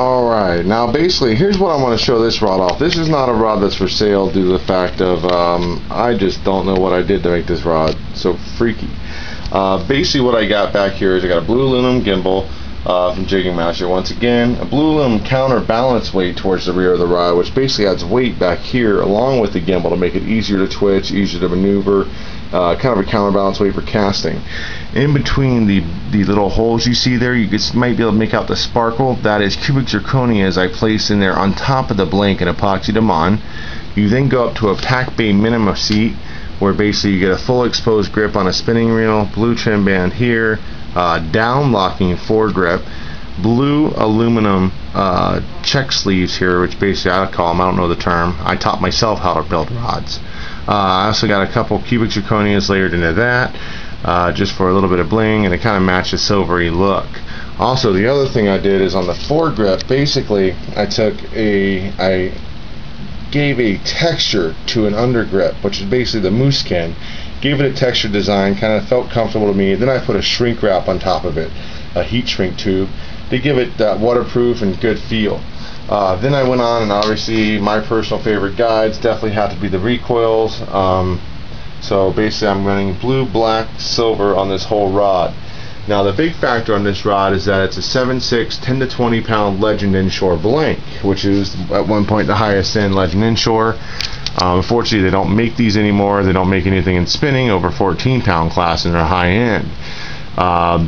Alright, now basically here's what I want to show this rod off. This is not a rod that's for sale due to the fact of I just don't know what I did to make this rod so freaky. Basically what I got back here is I got a blue aluminum gimbal from Jigging Master. Once again, a blue aluminum counterbalance weight towards the rear of the rod, which basically adds weight back here along with the gimbal to make it easier to twitch, easier to maneuver, kind of a counterbalance weight for casting. In between the little holes you see there, you might be able to make out the sparkle. That is cubic zirconia as I place in there on top of the blank and epoxied them on. You then go up to a pack bay minimum seat where basically you get a full exposed grip on a spinning reel, blue trim band here, down locking foregrip, blue aluminum check sleeves here, which basically I call them, I don't know the term. I taught myself how to build rods. I also got a couple cubic zirconias layered into that, just for a little bit of bling, and it kind of matches the silvery look. Also, the other thing I did is on the foregrip, basically I gave a texture to an undergrip, which is basically the moose skin. Gave it a texture design, kind of felt comfortable to me. Then I put a shrink wrap on top of it, a heat shrink tube, to give it that waterproof and good feel. Then I went on, and obviously my personal favorite guides definitely have to be the recoils. So basically I'm running blue, black, silver on this whole rod. Now the big factor on this rod is that it's a 7.6, 10 to 20 pound Legend Inshore blank, which is at one point the highest end Legend Inshore. Unfortunately they don't make these anymore. They don't make anything in spinning over 14 pound class and they're high end.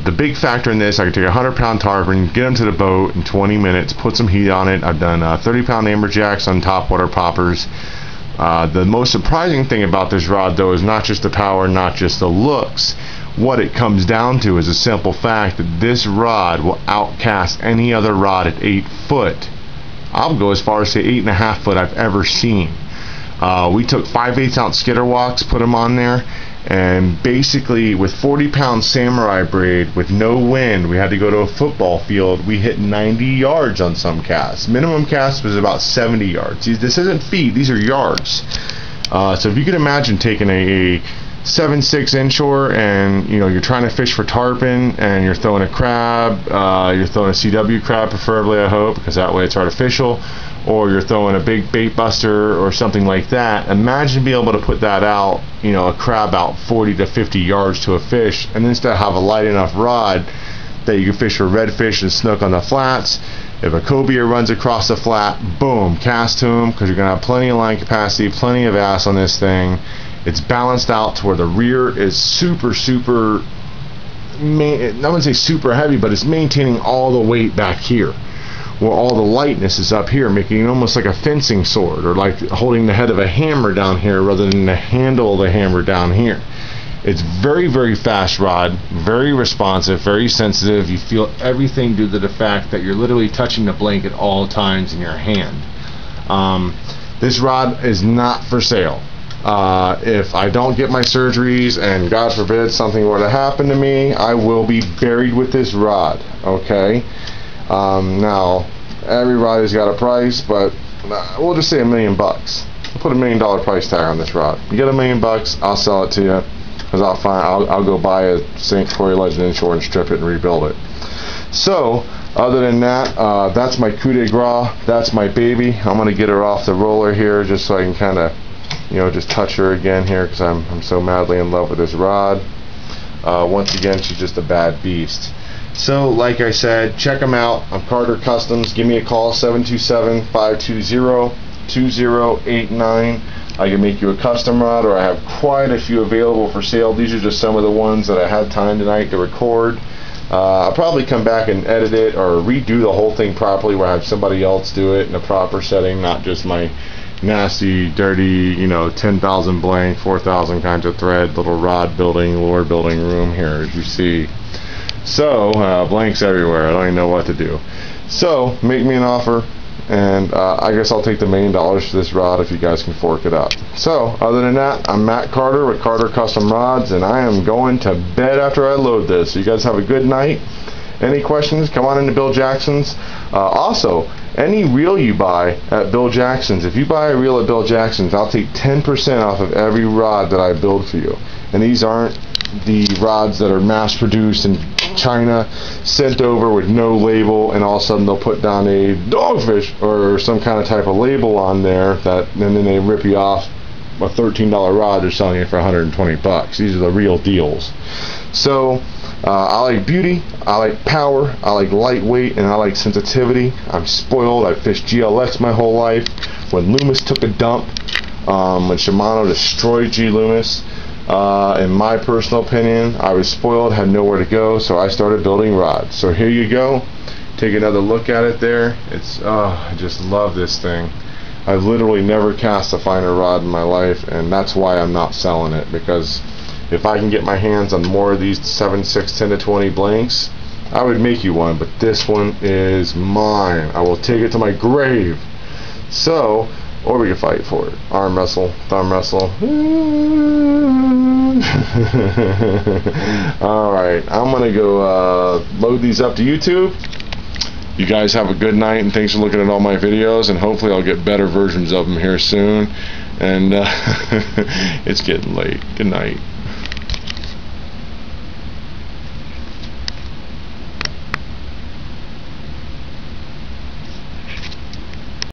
The big factor in this, I can take a 100 pound tarpon, get them to the boat in 20 minutes, put some heat on it. I've done 30 pound amberjacks on top water poppers. The most surprising thing about this rod though is not just the power, not just the looks. What it comes down to is a simple fact that this rod will outcast any other rod at 8 foot. I'll go as far as say 8.5 foot I've ever seen. We took 5/8 ounce skitter walks, put them on there, and basically with 40 pound samurai braid with no wind, we had to go to a football field. We hit 90 yards on some casts. Minimum cast was about 70 yards. This isn't feet, these are yards. So if you could imagine taking a 7.6 inshore and you're trying to fish for tarpon and you're throwing a crab, you're throwing a CW crab preferably, I hope, because that way it's artificial, or you're throwing a big bait buster or something like that. Imagine being able to put that out, a crab out 40 to 50 yards to a fish, and then still have a light enough rod that you can fish for redfish and snook on the flats. If a cobia runs across the flat, boom, cast to them, because you're going to have plenty of line capacity, plenty of ass on this thing. It's balanced out to where the rear is super, I wouldn't say super heavy, but it's maintaining all the weight back here, where all the lightness is up here, making it almost like a fencing sword, or like holding the head of a hammer down here rather than the handle of the hammer down here. It's very, very fast rod, very responsive, very sensitive. You feel everything due to the fact that you're literally touching the blank at all times in your hand. This rod is not for sale. If I don't get my surgeries and God forbid something were to happen to me, I will be buried with this rod, okay? Now every rod has got a price, but we'll just say $1 million. I'll put $1 million price tag on this rod. You get $1 million, I'll sell it to you, because I'll go buy a St. Croix Legend Inshore and strip it and rebuild it. So other than that, that's my coup de grace. That's my baby. I'm gonna get her off the roller here just so I can kind of just touch her again here, because I'm so madly in love with this rod. Once again, she's just a bad beast. So like I said, check them out. I'm Carter Customs. Give me a call, 727-520-2089. I can make you a custom rod, or I have quite a few available for sale. These are just some of the ones that I had time tonight to record. I'll probably come back and edit it or redo the whole thing properly, where I have somebody else do it in a proper setting, not just my nasty, dirty, 10,000 blank, 4,000 kinds of thread, little rod building, lure building room here, as you see. So, blanks everywhere. I don't even know what to do. So, make me an offer, and I guess I'll take the $1 million for this rod if you guys can fork it up. So, other than that, I'm Matt Carter with Carter Custom Rods, and I am going to bed after I load this. So you guys have a good night. Any questions, come on into Bill Jackson's. Also, any reel you buy at Bill Jackson's, if you buy a reel at Bill Jackson's, I'll take 10% off of every rod that I build for you. And these aren't the rods that are mass produced in China, sent over with no label, and all of a sudden they'll put down a dogfish or some kind of type of label on there, that, and then they rip you off a $13 rod they're selling you for 120 bucks. These are the real deals. So I like beauty, I like power, I like lightweight, and I like sensitivity. I'm spoiled. I fished GLX my whole life. When Loomis took a dump, when Shimano destroyed G Loomis, in my personal opinion, I was spoiled, had nowhere to go, so I started building rods. So here you go. Take another look at it there. It's I just love this thing. I've literally never cast a finer rod in my life, and that's why I'm not selling it, because if I can get my hands on more of these 7/6, 10 to 20 blanks, I would make you one, but this one is mine. I will take it to my grave. So, or we can fight for it. Arm wrestle, thumb wrestle. Alright, I'm going to go load these up to YouTube. You guys have a good night, and thanks for looking at all my videos, and hopefully I'll get better versions of them here soon. And it's getting late. Good night.